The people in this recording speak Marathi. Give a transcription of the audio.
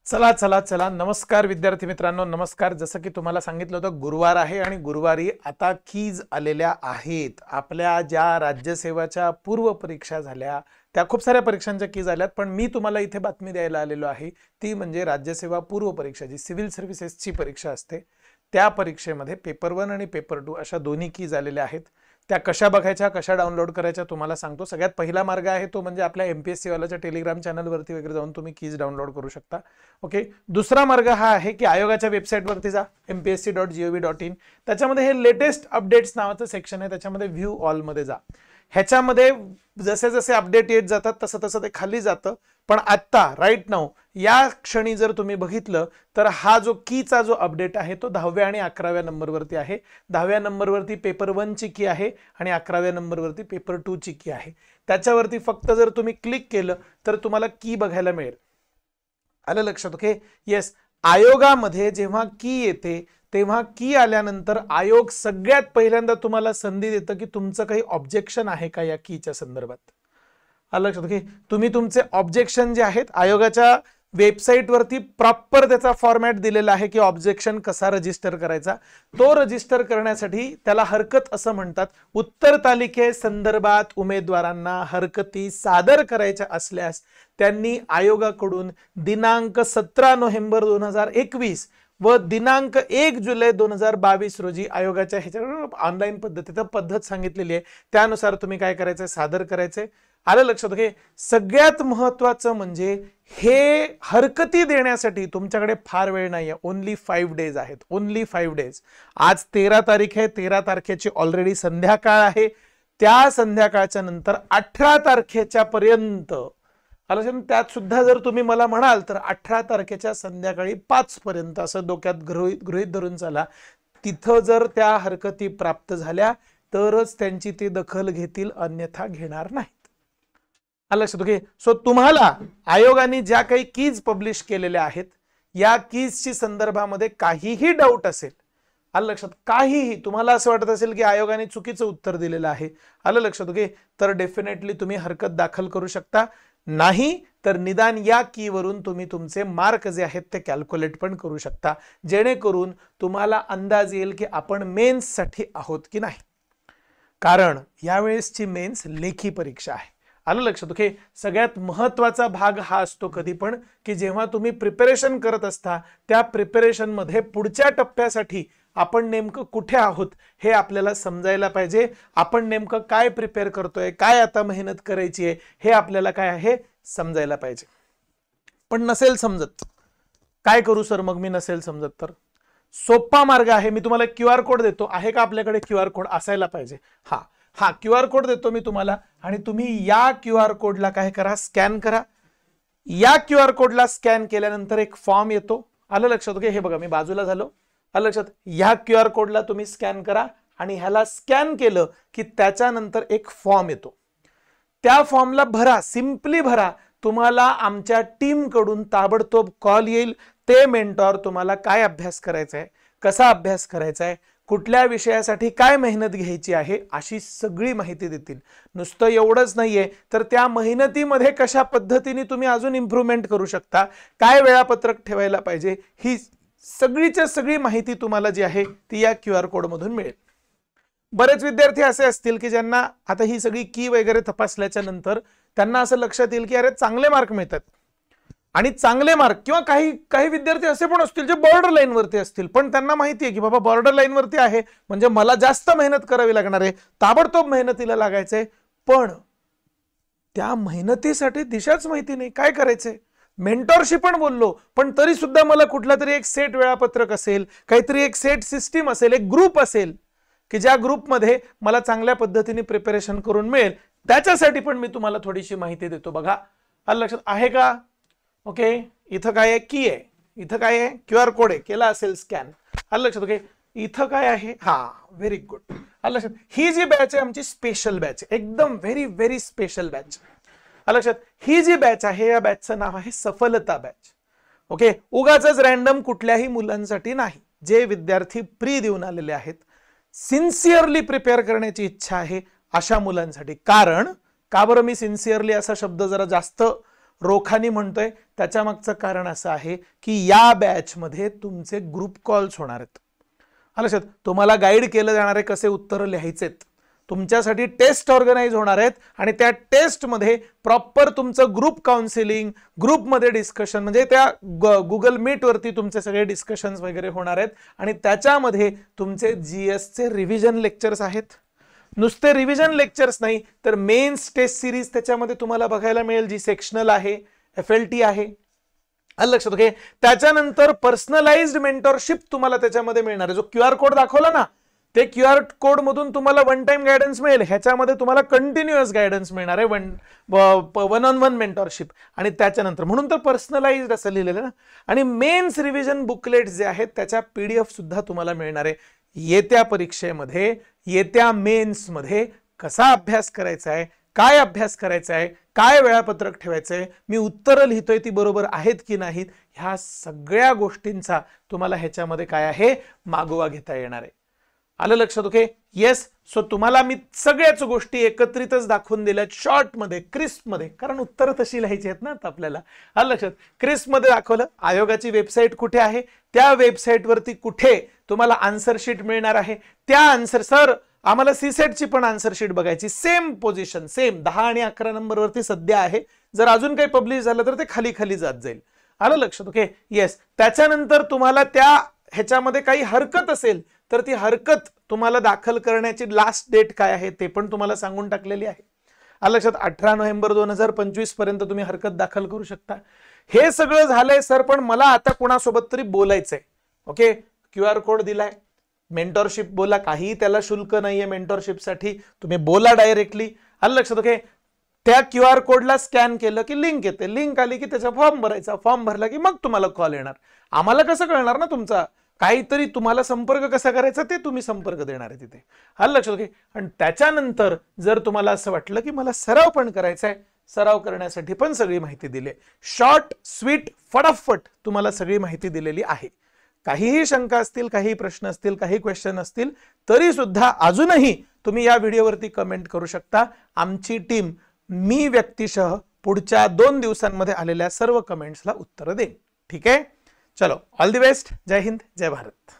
चला चला चला, नमस्कार विद्यार्थी मित्रांनो, नमस्कार. जसं की तुम्हाला सांगितलं होतं, गुरुवार आहे आणि गुरुवारी आता कीज आलेल्या आहेत. आपल्या ज्या राज्यसेवाच्या पूर्व परीक्षा झाल्या त्या खूप साऱ्या परीक्षांच्या कीज आल्यात, पण मी तुम्हाला इथे बातमी द्यायला आलेलो आहे ती म्हणजे राज्यसेवा पूर्व परीक्षा, जी सिव्हिल सर्व्हिसेसची परीक्षा असते, त्या परीक्षेमध्ये पेपर 1 आणि पेपर 2 अशा दोन्ही कीज आलेल्या आहेत. त्या कशा बघायच्या, कशा डाउनलोड करायच्या तुम्हाला सांगतो. सगळ्यात पहिला मार्ग आहे तो म्हणजे आपल्या MPSC वाल्याच्या टेलिग्राम चॅनलवरती वगैरे जाऊन तुम्ही कीज डाउनलोड करू शकता. ओके. दुसरा मार्ग हा आहे की आयोगाच्या वेबसाईटवरती जा, mpsc.gov.in. त्याच्यामध्ये हे लेटेस्ट अपडेट्स नावाचं सेक्शन आहे, त्याच्यामध्ये व्ह्यू ऑल मध्ये जा. ह्याच्यामध्ये जसे जसे अपडेट येत जातात तसं तसं ते खाली जातं. पण आत्ता राईट नाऊ या क्षणी जर तुम्ही बघितलं तर हा जो कीचा जो अपडेट आहे तो 10व्या आणि 11व्या नंबरवरती आहे. 10व्या नंबरवरती पेपर 1 ची की आहे आणि 11व्या नंबरवरती पेपर 2 ची की आहे. त्याच्यावरती फक्त जर तुम्ही क्लिक केलं तर तुम्हाला की बघायला मिळेल. आलं लक्षात? ओके. येस, आयोगामध्ये जेव्हा की येते तेव्हा की आल्यानंतर आयोग सगळ्यात पहिल्यांदा तुम्हाला संधी देतं की तुमचं काही ऑब्जेक्शन आहे का या कीच्या संदर्भात. आलं लक्षात? ओके. तुम्ही तुमचे ऑब्जेक्शन जे आहेत आयोगाच्या वेबसाईटवरती प्रॉपर त्याचा फॉर्मॅट दिलेला आहे की ऑब्जेक्शन कसा रजिस्टर करायचा. तो रजिस्टर करण्यासाठी त्याला हरकत असं म्हणतात. उत्तर तालिके संदर्भात उमेदवारांना हरकती सादर करायच्या असल्यास त्यांनी आयोगाकडून दिनांक 17 नोव्हेंबर 2021 व दिनांक 1 जुलै 2022 रोजी आयोगाच्या ह्याच्यावर ऑनलाईन पद्धतीचं पद्धत सांगितलेली आहे, त्यानुसार तुम्ही काय करायचंय, सादर करायचंय. आलं लक्षात? ओके. सगळ्यात महत्वाचं म्हणजे हे हरकती देण्यासाठी तुमच्याकडे फार वेळ नाहीये. ओनली 5 डेज आहेत. Only 5 days. आज 13 तारीख आहे. 13 तारखेची ऑलरेडी संध्याकाळ आहे. त्या संध्याकाळच्या नंतर 18 तारखेच्या पर्यंत, त्यात सुद्धा जर तुम्ही मला म्हणाल तर 18 तारखेच्या संध्याकाळी 5 पर्यंत असं डोक्यात गृहीत धरून चला. तिथं जर त्या हरकती प्राप्त झाल्या तरच त्यांची ते दखल घेतील, अन्यथा घेणार नाहीत. लक्षात? ओके. सो तुम्हाला आयोगाने ज्या काही कीज पब्लिश केलेल्या आहेत या कीजची संदर्भामध्ये काहीही डाऊट असेल, आलं लक्षात, काहीही तुम्हाला असं वाटत असेल की आयोगाने चुकीचं उत्तर दिलेलं आहे, आलं लक्षात? ओके. तर डेफिनेटली तुम्ही हरकत दाखल करू शकता. नाही तर निदान या की वरून तुम्ही तुमचे मार्क जे आहेत ते कॅल्क्युलेट पण करू शकता, जेणेकरून तुम्हाला अंदाज येईल की आपण मेन्स साठी आहोत की नाही. कारण यावेळेसची मेन्स लेखी परीक्षा आहे. आलं लक्षात? ओके. सगळ्यात महत्वाचा भाग हा असतो कधी पण की जेव्हा तुम्ही प्रिपरेशन करत असता त्या प्रिपरेशन मध्ये पुढच्या टप्प्यासाठी आपण नेमकं कुठे आहोत हे आपल्याला समजायला पाहिजे. आपण नेमकं काय प्रिपेअर करतोय, काय आता मेहनत करायची आहे हे आपल्याला काय आहे समजायला पाहिजे. पण नसेल समजत, काय करू सर मग मी नसेल समजत तर? सोपा मार्ग आहे. मी तुम्हाला QR कोड देतो. आहे का आपल्याकडे QR कोड? असायला पाहिजे. हा QR कोड देतो मी तुम्हाला आणि तुम्ही या QR कोडला काय करा, स्कॅन करा. या QR कोडला स्कॅन केल्यानंतर एक फॉर्म येतो. आलं लक्षात? ओके. हे बघा मी बाजूला झालो. आलं लक्षात? या QR कोडला तुम्ही स्कॅन करा आणि ह्याला स्कॅन केलं की त्याच्यानंतर एक फॉर्म येतो. त्या फॉर्मला भरा, सिंपली भरा. तुम्हाला आमच्या टीम कडून ताबडतोब कॉल येईल. ते मेंटॉर तुम्हाला काय अभ्यास करायचा आहे, कसा अभ्यास करायचा आहे, कुठल्या विषयासाठी काय मेहनत घ्यायची आहे अशी सगळी माहिती देतील. नुसतं एवढंच नाहीये तर त्या मेहनतीमध्ये कशा पद्धतीने तुम्ही अजून इम्प्रूव्हमेंट करू शकता, काय वेळापत्रक ठेवायला पाहिजे, ही सगळीच्या सगळी माहिती तुम्हाला जी आहे ती या QR कोड मधून मिळेल. बरेच विद्यार्थी असे असतील की ज्यांना आता ही सगळी की वगैरे तपासल्याच्या नंतर त्यांना असं लक्षात येईल की अरे चांगले मार्क मिळतात आणि चांगले मार्क, किंवा काही विद्यार्थी असे पण असतील जे बॉर्डर लाईन वरती असतील, पण त्यांना माहिती आहे की बाबा बॉर्डर लाईन वरती आहे म्हणजे मला जास्त मेहनत करावी लागणार आहे, ताबडतोब मेहनतीला लागायचंय, पण त्या मेहनतीसाठी दिशाच माहिती नाही, काय करायचंय. मेंटॉरशी पण बोललो पण तरी सुद्धा मला कुठला तरी एक सेट वेळापत्रक असेल, काहीतरी एक सेट सिस्टीम असेल, एक ग्रुप असेल की ज्या ग्रुपमध्ये मला चांगल्या पद्धतीने प्रिपरेशन करून मिळेल, त्याच्यासाठी पण मी तुम्हाला थोडीशी माहिती देतो. बघा, आलं लक्षात? आहे का? ओके. इथं काय आहे, की आहे. इथं काय आहे, QR कोड आहे, केला असेल स्कॅन. आलं लक्षात? ओके. इथं काय आहे, व्हेरी गुड. आलं लक्षात? ही जी बॅच आहे आमची स्पेशल बॅच आहे, एकदम व्हेरी व्हेरी स्पेशल बॅच. आलं लक्षात? ही जी बॅच आहे या बॅचचं नाव आहे सफलता बॅच. ओके. उगाचच रॅन्डम कुठल्याही मुलांसाठी नाही, जे विद्यार्थी प्री देऊन आलेले आहेत, सिन्सिअरली प्रिपेअर करण्याची इच्छा आहे अशा मुलांसाठी. कारण का बरं मी सिन्सिअरली असा शब्द जरा जास्त रोखानी म्हणतोय त्याच्या मागचं कारण असं आहे की या बॅचमध्ये तुमचे ग्रुप कॉल्स होणार आहेत. लक्षात, तुम्हाला गाईड केलं जाणार आहे कसे उत्तर लिहायचेत, तुमच्यासाठी टेस्ट ऑर्गनाइज होणार आहेत आणि त्या टेस्टमध्ये प्रॉपर तुमचं ग्रुप काउन्सिलिंग, ग्रुपमध्ये डिस्कशन, म्हणजे त्या गुगल मीट वरती तुमचे सगळे डिस्कशन्स वगैरे होणार आहेत आणि त्याच्यामध्ये तुमचे जीएसचे रिव्हिजन लेक्चर्स आहेत. नुसते रिव्हिजन लेक्चर्स नाही तर मेन्स टेस्ट सिरीज त्याच्यामध्ये तुम्हाला बघायला मिळेल, जी सेक्शनल आहे, FLT आहे. लक्षात, ओके. त्याच्यानंतर पर्सनलाइज्ड मेंटरशिप तुम्हाला त्याच्यामध्ये मिळणार आहे. जो QR कोड दाखवला ना, ते QR कोड मधून तुम्हाला वन टाइम गायडन्स मिळेल. ह्याच्यामध्ये तुम्हाला कंटिन्युअस गायडन्स मिळणार आहे, वन ऑन वन मेंटरशिप. आणि त्याच्यानंतर म्हणून तर पर्सनलाइज्ड असं लिहिलेलं ना. आणि मेन्स रिव्हिजन बुकलेट जे आहेत त्याच्या PDF सुद्धा तुम्हाला मिळणार आहे. येत्या परीक्षेमध्ये, येत्या मेन्समध्ये कसा अभ्यास करायचा आहे, काय अभ्यास करायचा आहे, काय वेळापत्रक ठेवायचंय, मी उत्तरं लिहितोय ती बरोबर आहेत की नाहीत, ह्या सगळ्या गोष्टींचा तुम्हाला ह्याच्यामध्ये काय आहे, मागोवा घेता येणार आहे. आलं लक्षात, ओके. येस. सो तुम्हाला मी सगळ्याच गोष्टी एकत्रितच दाखवून दिल्यात शॉर्टमध्ये, क्रिस्पमध्ये, कारण उत्तरं तशी लिहायची आहेत ना आता आपल्याला. आलं लक्षात, क्रिस्पमध्ये दाखवलं. आयोगाची वेबसाईट कुठे आहे, त्या वेबसाईटवरती कुठे तुम्हाला आन्सर शीट मिळणार आहे, त्या आन्सर, सर आम्हाला CSET पण आन्सर शीट बघायची, सेम पोझिशन, सेम 10 आणि 11 नंबरवरती सध्या आहे. जर अजून काही पब्लिश झालं तर ते खाली खाली जात जाईल. आलं लक्षात, ओके. येस. त्याच्यानंतर तुम्हाला त्या ह्याच्यामध्ये काही हरकत असेल तर ती हरकत तुम्हाला दाखल करण्याची लास्ट डेट काय आहे ते पण तुम्हाला सांगून टाकलेली आहे. आलं लक्षात, 18 नोव्हेंबर 2025 पर्यंत तुम्ही हरकत दाखल करू शकता. हे सगळं झालंय सर, पण मला आता कोणासोबत तरी बोलायचंय. ओके, QR कोड दिलाय, मेंटरशिप बोला, काही त्याला शुल्क नाहीये मेंटरशिपसाठी, तुम्ही बोला डायरेक्टली. आलं लक्षात, ओके. त्या QR कोडला स्कॅन केलं की लिंक येते, लिंक आली की त्याचा फॉर्म भरायचा, फॉर्म भरला की मग तुम्हाला कॉल येणार. आम्हाला कसं कळणार ना तुमचा, काहीतरी तुम्हाला संपर्क कसा करायचा ते तुम्ही संपर्क देणार आहे तिथे. आलं लक्षात, ओके. आणि त्याच्यानंतर जर तुम्हाला असं वाटलं की मला सराव पण करायचा आहे, सराव करण्यासाठी पण सगळी माहिती दिली. शॉर्ट, स्वीट, फटाफट तुम्हाला सगळी माहिती दिलेली आहे. काहीही शंका असतील, काही प्रश्न असतील, काही क्वेश्चन असतील तरी सुद्धा अजूनही तुम्ही या व्हिडिओवरती कमेंट करू शकता. आमची टीम, मी व्यक्तिशः पुढच्या 2 दिवसांमध्ये आलेल्या सर्व कमेंट्सला उत्तर देईन. ठीक आहे, चलो, ऑल द बेस्ट. जय हिंद, जय भारत.